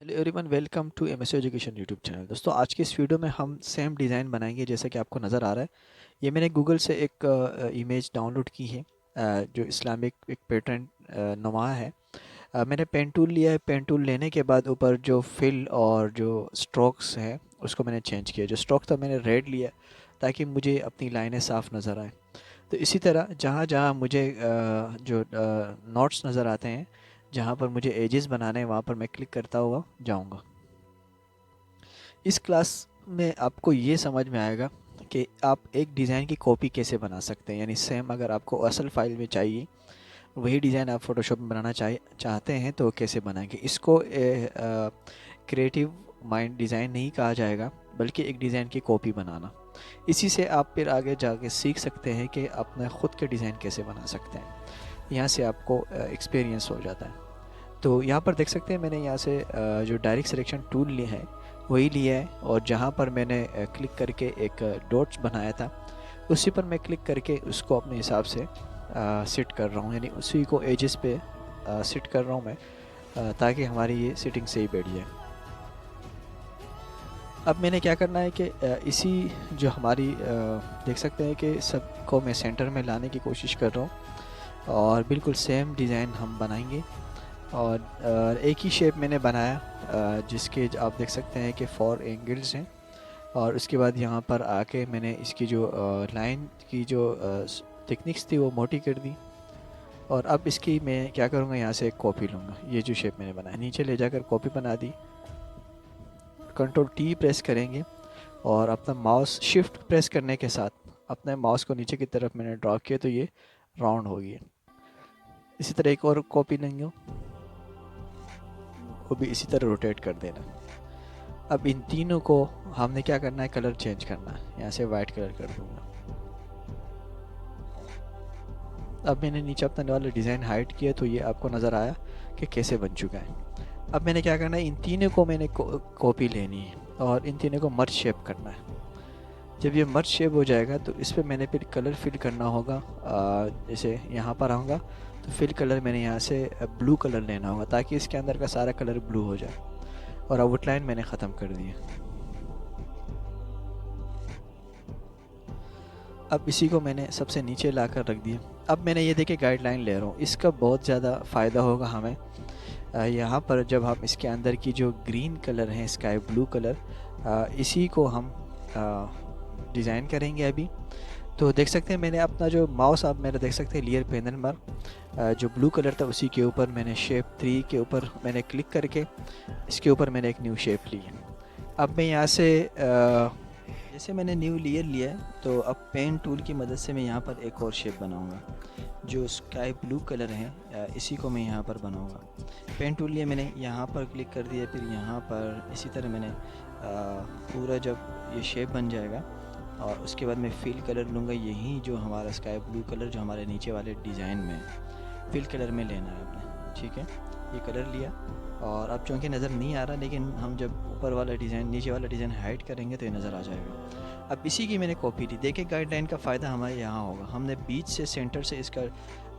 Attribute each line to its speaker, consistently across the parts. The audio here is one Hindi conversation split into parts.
Speaker 1: Hello everyone, welcome to MSC education YouTube channel. दोस्तों, आज की इस वीडियो में हम सेम डिज़ाइन बनाएंगे जैसा कि आपको नज़र आ रहा है। ये मैंने गूगल से एक इमेज डाउनलोड की है, जो इस्लामिक एक पैटर्न नुमा है। मैंने पेन टूल लिया है। पेन टूल लेने के बाद ऊपर जो फिल और जो स्ट्रोक्स है उसको मैंने चेंज किया। जो स्ट्रोक था मैंने रेड लिया ताकि मुझे अपनी लाइनें साफ़ नज़र आए। तो इसी तरह जहाँ जहाँ मुझे जो नोट्स नज़र आते हैं, जहाँ पर मुझे एजेस बनाने हैं, वहाँ पर मैं क्लिक करता हुआ जाऊँगा। इस क्लास में आपको ये समझ में आएगा कि आप एक डिज़ाइन की कॉपी कैसे बना सकते हैं। यानी सेम अगर आपको असल फाइल में चाहिए वही डिज़ाइन आप फ़ोटोशॉप में बनाना चाहते हैं तो कैसे बनाएंगे। इसको क्रिएटिव माइंड डिज़ाइन नहीं कहा जाएगा, बल्कि एक डिज़ाइन की कॉपी बनाना। इसी से आप फिर आगे जाके सीख सकते हैं कि अपने ख़ुद के डिज़ाइन कैसे बना सकते हैं। यहाँ से आपको एक्सपीरियंस हो जाता है। तो यहाँ पर देख सकते हैं मैंने यहाँ से जो डायरेक्ट सिलेक्शन टूल लिया है वही लिया है, और जहाँ पर मैंने क्लिक करके एक डॉट्स बनाया था उसी पर मैं क्लिक करके उसको अपने हिसाब से सेट कर रहा हूँ। यानी उसी को एजेस पे सेट कर रहा हूँ मैं, ताकि हमारी ये सेटिंग सही बैठ जाए। अब मैंने क्या करना है कि इसी जो हमारी देख सकते हैं कि सबको मैं सेंटर में लाने की कोशिश कर रहा हूँ, और बिल्कुल सेम डिज़ाइन हम बनाएंगे। और एक ही शेप मैंने बनाया, जिसके आप देख सकते हैं कि 4 एंगल्स हैं। और उसके बाद यहाँ पर आके मैंने इसकी जो लाइन की जो टेक्निक्स थी वो मोटी कर दी। और अब इसकी मैं क्या करूँगा, यहाँ से एक कॉपी लूँगा। ये जो शेप मैंने बनाया नीचे ले जाकर कॉपी बना दी। कंट्रोल टी प्रेस करेंगे और अपना माउस शिफ्ट प्रेस करने के साथ अपने माउस को नीचे की तरफ मैंने ड्रॉ किया तो ये राउंड हो गया। इसी तरह एक और कॉपी लेंगे, वो भी इसी तरह रोटेट कर देना। अब इन तीनों को हमने क्या करना है, कलर चेंज करना है। यहाँ से वाइट कलर कर दूंगा। अब मैंने नीचे अपना वाला डिज़ाइन हाइड किया तो ये आपको नज़र आया कि कैसे बन चुका है। अब मैंने क्या करना है, इन तीनों को मैंने कॉपी लेनी है और इन तीनों को मर्ज शेप करना है। जब ये मर्ज शेप हो जाएगा तो इस पर मैंने फिर कलर फिल करना होगा। जैसे यहाँ पर आऊँगा तो फिल कलर मैंने यहाँ से ब्लू कलर लेना होगा ताकि इसके अंदर का सारा कलर ब्लू हो जाए। और आउटलाइन मैंने ख़त्म कर दिया। अब इसी को मैंने सबसे नीचे ला कर रख दिया। अब मैंने ये देखिए गाइडलाइन ले रहा हूँ, इसका बहुत ज़्यादा फ़ायदा होगा हमें। यहाँ पर जब हम इसके अंदर की जो ग्रीन कलर है, स्काई ब्लू कलर, इसी को हम डिज़ाइन करेंगे अभी। तो देख सकते हैं मैंने अपना जो माउस, आप मेरा देख सकते हैं लेयर पैनल पर जो ब्लू कलर था उसी के ऊपर मैंने शेप 3 के ऊपर मैंने क्लिक करके इसके ऊपर मैंने एक न्यू शेप ली है। अब मैं यहाँ से जैसे मैंने न्यू लेयर लिया है तो अब पेन टूल की मदद से मैं यहाँ पर एक और शेप बनाऊँगा। जो स्काई ब्लू कलर है इसी को मैं यहाँ पर बनाऊँगा। पेन टूल लिया मैंने, यहाँ पर क्लिक कर दिया, फिर यहाँ पर इसी तरह मैंने पूरा जब ये शेप बन जाएगा और उसके बाद मैं फिल कलर लूँगा। यही जो हमारा स्काई ब्लू कलर जो हमारे नीचे वाले डिज़ाइन में फिल कलर में लेना है आपने, ठीक है। ये कलर लिया और अब चूँकि नज़र नहीं आ रहा, लेकिन हम जब ऊपर वाला डिज़ाइन नीचे वाला डिज़ाइन हाइड करेंगे तो ये नज़र आ जाएगा। अब इसी की मैंने कॉपी ली। देखिए गाइडलाइन का फ़ायदा हमारे यहाँ होगा, हमने बीच से सेंटर से इसका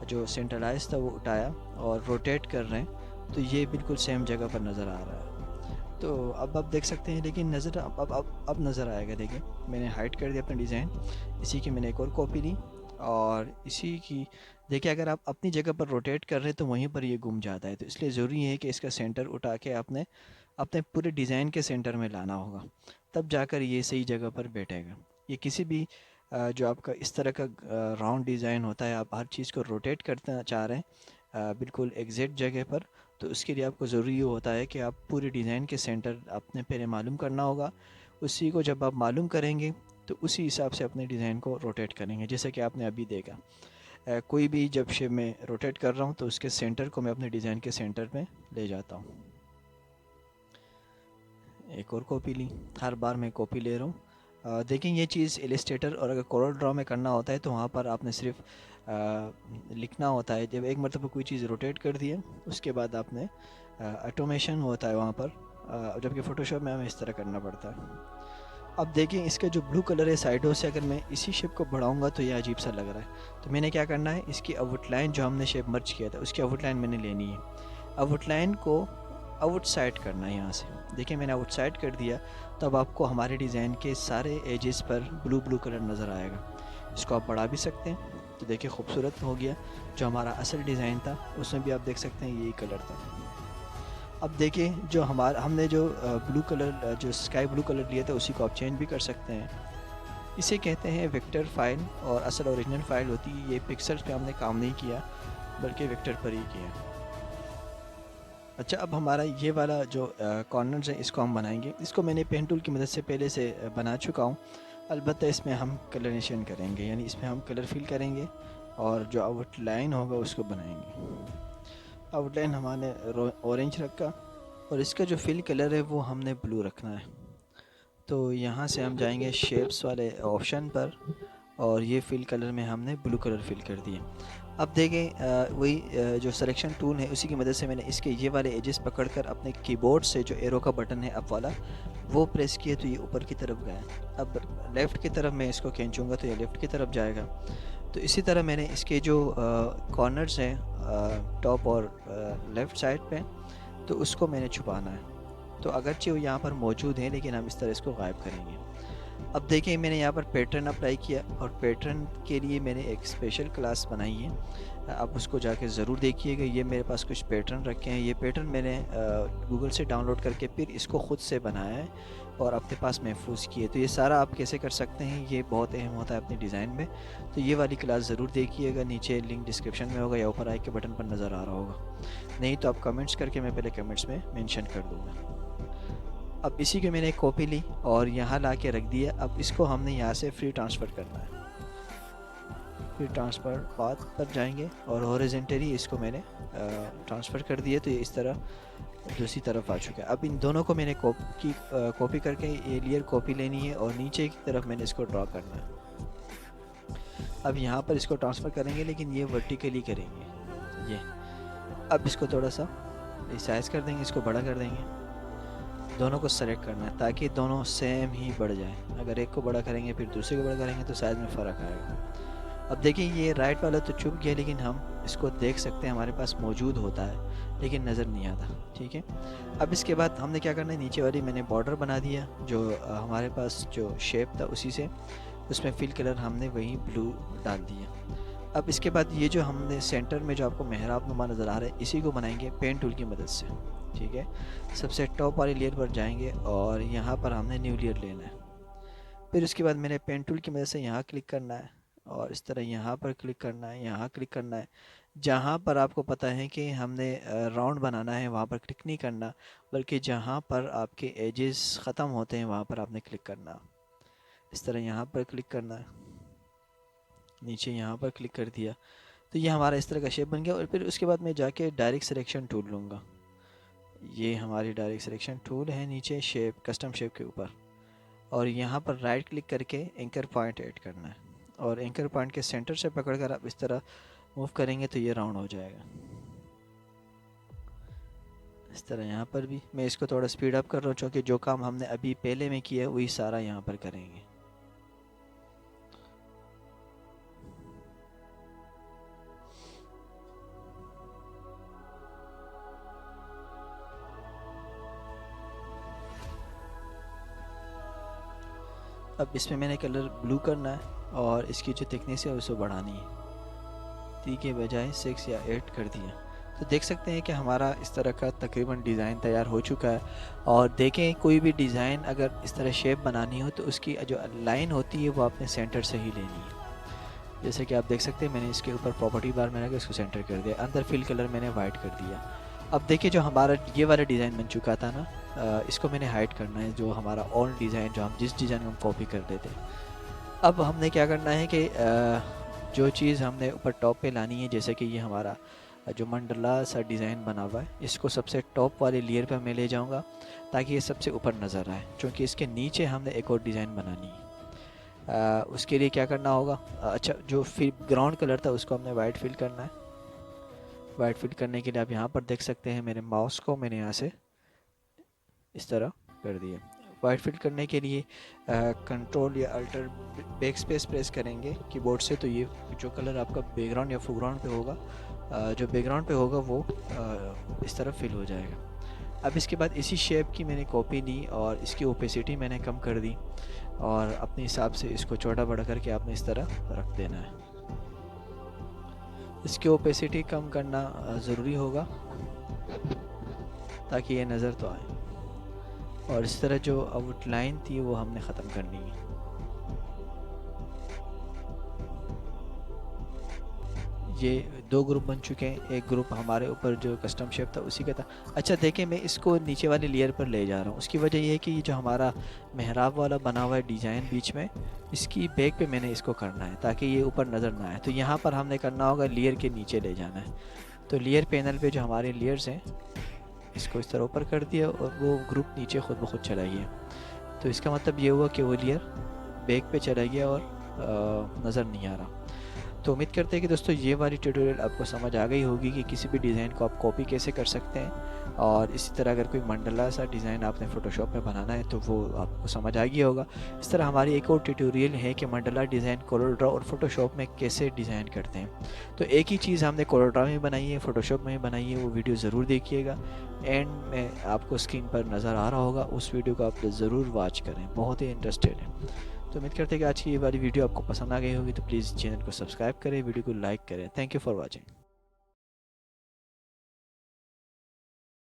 Speaker 1: जो सेंट्रलाइज था वो उठाया और रोटेट कर रहे हैं तो ये बिल्कुल सेम जगह पर नज़र आ रहा है। तो अब आप देख सकते हैं, लेकिन नज़र अब नज़र आएगा। देखिए मैंने हाइड कर दिया अपना डिज़ाइन, इसी की मैंने एक और कॉपी ली और इसी की देखिए अगर आप अपनी जगह पर रोटेट कर रहे हैं तो वहीं पर ये गुम जाता है। तो इसलिए ज़रूरी है कि इसका सेंटर उठा के आपने अपने पूरे डिज़ाइन के सेंटर में लाना होगा, तब जाकर ये सही जगह पर बैठेगा। ये किसी भी जो आपका इस तरह का राउंड डिज़ाइन होता है, आप हर चीज़ को रोटेट करना चाह रहे हैं बिल्कुल एग्जैक्ट जगह पर, तो उसके लिए आपको ज़रूरी ये होता है कि आप पूरे डिज़ाइन के सेंटर अपने पहले मालूम करना होगा। उसी को जब आप मालूम करेंगे तो उसी हिसाब से अपने डिज़ाइन को रोटेट करेंगे, जैसे कि आपने अभी देखा। कोई भी जब शेप में रोटेट कर रहा हूँ तो उसके सेंटर को मैं अपने डिज़ाइन के सेंटर में ले जाता हूँ। एक और कॉपी ली, हर बार मैं कॉपी ले रहा हूँ। देखें ये चीज़ इलस्ट्रेटर और अगर कोरल ड्रॉ में करना होता है तो वहाँ पर आपने सिर्फ लिखना होता है। जब एक मरतबा कोई चीज़ रोटेट कर दी है उसके बाद आपने ऑटोमेशन होता है वहाँ पर, जबकि फ़ोटोशॉप में हमें इस तरह करना पड़ता है। अब देखें इसका जो ब्लू कलर है साइडों से अगर मैं इसी शेप को बढ़ाऊंगा तो ये अजीब सा लग रहा है। तो मैंने क्या करना है, इसकी आउटलाइन जो हमने शेप मर्ज किया था उसकी आउटलाइन मैंने लेनी है। आउटलाइन को आउटसाइड करना है यहाँ से। देखिए मैंने आउटसाइड कर दिया, तब आपको हमारे डिज़ाइन के सारे एजेस पर ब्लू ब्लू कलर नज़र आएगा। इसको आप बढ़ा भी सकते हैं, तो देखिए खूबसूरत हो गया। जो हमारा असल डिज़ाइन था उसमें भी आप देख सकते हैं यही कलर था। अब देखिए जो हमने जो ब्लू कलर, जो स्काई ब्लू कलर लिया था, उसी को आप चेंज भी कर सकते हैं। इसे कहते हैं वेक्टर फाइल, और असल ओरिजिनल फ़ाइल होती है ये। पिक्सल्स पे हमने काम नहीं किया बल्कि वेक्टर पर ही किया। अच्छा, अब हमारा ये वाला जो कॉर्नर्स है इसको हम बनाएंगे। इसको मैंने पेन टूल की मदद से पहले से बना चुका हूँ। अलबत्ता इसमें हम कलरेशन करेंगे, यानी इसमें हम कलर फिल करेंगे और जो आउटलाइन होगा उसको बनाएंगे। आउटलाइन हमारे ऑरेंज रखा, और इसका जो फिल कलर है वो हमने ब्लू रखना है। तो यहाँ से हम जाएंगे शेप्स वाले ऑप्शन पर, और ये फिल कलर में हमने ब्लू कलर फिल कर दिए। अब देखें वही जो सिलेक्शन टूल है उसी की मदद से मैंने इसके ये वाले एजेस पकड़कर अपने कीबोर्ड से जो एरो का बटन है अप वाला वो प्रेस किए तो ये ऊपर की तरफ गया। अब लेफ़्ट की तरफ मैं इसको खींचूँगा तो ये लेफ़्ट की तरफ जाएगा। तो इसी तरह मैंने इसके जो कॉर्नर्स हैं टॉप और लेफ़्ट साइड पे, तो उसको मैंने छुपाना है। तो अगरचे वो यहाँ पर मौजूद हैं लेकिन हम इस तरह इसको गायब करेंगे। अब देखिए मैंने यहाँ पर पैटर्न अप्लाई किया, और पैटर्न के लिए मैंने एक स्पेशल क्लास बनाई है। आप उसको जाके ज़रूर देखिएगा। ये मेरे पास कुछ पैटर्न रखे हैं। ये पैटर्न मैंने गूगल से डाउनलोड करके फिर इसको ख़ुद से बनाया है और अपने पास महफूज किए। तो ये सारा आप कैसे कर सकते हैं, ये बहुत अहम होता है अपने डिज़ाइन में। तो ये वाली क्लास ज़रूर देखिएगा। नीचे लिंक डिस्क्रिप्शन में होगा या ऊपर आई के बटन पर नज़र आ रहा होगा। नहीं तो आप कमेंट्स करके, मैं पहले कमेंट्स में मेंशन कर दूँगा। अब इसी की मैंने एक कॉपी ली और यहाँ ला के रख दिया। अब इसको हमने यहाँ से फ्री ट्रांसफ़र करना है। फ्री ट्रांसफ़र पाथ पर जाएंगे और हॉरिज़ॉन्टली इसको मैंने ट्रांसफ़र कर दिया, तो ये इस तरह दूसरी तरफ आ चुका है। अब इन दोनों को मैंने कॉपी करके ये लेयर कॉपी लेनी है और नीचे की तरफ मैंने इसको ड्रॉ करना है। अब यहाँ पर इसको ट्रांसफ़र करेंगे लेकिन ये वर्टिकली करेंगे ये। अब इसको थोड़ा सा साइज़ कर देंगे, इसको बड़ा कर देंगे। दोनों को सेलेक्ट करना है ताकि दोनों सेम ही बढ़ जाए। अगर एक को बड़ा करेंगे फिर दूसरे को बड़ा करेंगे तो साइज़ में फ़र्क आएगा। अब देखिए ये राइट वाला तो चुप गया, लेकिन हम इसको देख सकते हैं, हमारे पास मौजूद होता है लेकिन नज़र नहीं आता। ठीक है, अब इसके बाद हमने क्या करना है, नीचे वाली मैंने बॉर्डर बना दिया जो हमारे पास जो शेप था उसी से, उसमें फिल कलर हमने वही ब्लू डाल दिया। अब इसके बाद ये जो हमने सेंटर में जो आपको मेहराब नुमा नज़र आ रहा है इसी को बनाएंगे पेन टूल की मदद से। ठीक है, सबसे टॉप वाली लेयर पर जाएंगे और यहाँ पर हमने न्यू लेयर लेना है। फिर उसके बाद मैंने पेन टूल की मदद से यहाँ क्लिक करना है और इस तरह यहाँ पर क्लिक करना है, यहाँ क्लिक करना है। जहाँ पर आपको पता है कि हमने राउंड बनाना है वहाँ पर क्लिक नहीं करना, बल्कि जहाँ पर आपके एजेस ख़त्म होते हैं वहाँ पर आपने क्लिक करना। इस तरह यहाँ पर क्लिक करना है, नीचे यहाँ पर क्लिक कर दिया तो ये हमारा इस तरह का शेप बन गया। और फिर उसके बाद मैं जाके डायरेक्ट सिलेक्शन टूल लूँगा। ये हमारी डायरेक्ट सिलेक्शन टूल है नीचे शेप, कस्टम शेप के ऊपर, और यहाँ पर राइट क्लिक करके एंकर पॉइंट ऐड करना है और एंकर पॉइंट के सेंटर से पकड़कर आप इस तरह मूव करेंगे तो ये राउंड हो जाएगा। इस तरह यहाँ पर भी मैं इसको थोड़ा स्पीड अप कर रहा हूँ क्योंकि जो काम हमने अभी पहले में किया है वही सारा यहाँ पर करेंगे। अब इसमें मैंने कलर ब्लू करना है और इसकी जो थिकनेस है उसको बढ़ानी है। 3 के बजाय 6 या 8 कर दिया। तो देख सकते हैं कि हमारा इस तरह का तकरीबन डिज़ाइन तैयार हो चुका है। और देखें कोई भी डिज़ाइन अगर इस तरह शेप बनानी हो तो उसकी जो लाइन होती है वो आपने सेंटर से ही लेनी है। जैसे कि आप देख सकते हैं मैंने इसके ऊपर प्रॉपर्टी बार में रखकर इसको सेंटर कर दिया, अंदर फिल कलर मैंने वाइट कर दिया। अब देखिए जो हमारा ये वाला डिज़ाइन बन चुका था ना, इसको मैंने हाइड करना है, जो हमारा ओल्ड डिज़ाइन जो हम जिस डिज़ाइन को हम कॉपी कर देते। अब हमने क्या करना है कि जो चीज़ हमने ऊपर टॉप पे लानी है, जैसे कि ये हमारा जो मंडला सा डिज़ाइन बना हुआ है, इसको सबसे टॉप वाले लेयर पे मैं ले जाऊंगा ताकि ये सबसे ऊपर नज़र आए, क्योंकि इसके नीचे हमने एक और डिज़ाइन बनानी है। उसके लिए क्या करना होगा, अच्छा जो फिर ग्राउंड कलर था उसको हमने वाइट फिल करना है। वाइट फिल करने के लिए आप यहाँ पर देख सकते हैं मेरे माउस को मैंने यहाँ से इस तरह कर दिया। वाइट फिल करने के लिए कंट्रोल या अल्टर बैक स्पेस प्रेस करेंगे कीबोर्ड से, तो ये जो कलर आपका बैकग्राउंड या फोरग्राउंड पे होगा, जो बैकग्राउंड पे होगा वो इस तरह फिल हो जाएगा। अब इसके बाद इसी शेप की मैंने कॉपी ली और इसकी ओपेसिटी मैंने कम कर दी और अपने हिसाब से इसको छोटा बड़ा करके आपने इस तरह रख देना है। इसकी ओपेसिटी कम करना ज़रूरी होगा ताकि ये नज़र तो आए। और इस तरह जो आउटलाइन थी वो हमने ख़त्म करनी है। ये 2 ग्रुप बन चुके हैं। एक ग्रुप हमारे ऊपर जो कस्टम शेप था उसी का था। अच्छा देखें, मैं इसको नीचे वाली लेयर पर ले जा रहा हूँ। उसकी वजह ये है कि ये जो हमारा मेहराब वाला बना हुआ है डिज़ाइन बीच में, इसकी बैक पे मैंने इसको करना है ताकि ये ऊपर नज़र ना आए। तो यहाँ पर हमने करना होगा लेयर के नीचे ले जाना है। तो लेयर पैनल पे जो हमारे लेयर्स हैं इसको इस तरह ऊपर कर दिया और वो ग्रुप नीचे खुद ब खुद चला गया। तो इसका मतलब ये हुआ कि वो लेयर बैक पे चला गया और नज़र नहीं आ रहा। तो उम्मीद करते हैं कि दोस्तों ये वाली ट्यूटोरियल आपको समझ आ गई होगी कि किसी भी डिज़ाइन को आप कॉपी कैसे कर सकते हैं। और इसी तरह अगर कोई मंडला सा डिज़ाइन आपने फ़ोटोशॉप में बनाना है तो वो आपको समझ आ गया होगा। इस तरह हमारी एक और ट्यूटोरियल है कि मंडला डिज़ाइन कोलोरेड्रा और फ़ोटोशॉप में कैसे डिज़ाइन करते हैं। तो एक ही चीज़ हमने कोलोरेड्रा में बनाई है, फ़ोटोशॉप में बनाई है, वो वीडियो ज़रूर देखिएगा। एंड में आपको स्क्रीन पर नज़र आ रहा होगा, उस वीडियो को आप ज़रूर वॉच करें, बहुत ही इंटरेस्टेड है। तो उम्मीद करते हैं कि आज की ये वाली वीडियो आपको पसंद आ गई होगी। तो प्लीज़ चैनल को सब्सक्राइब करें, वीडियो को लाइक करें। Thank you for watching.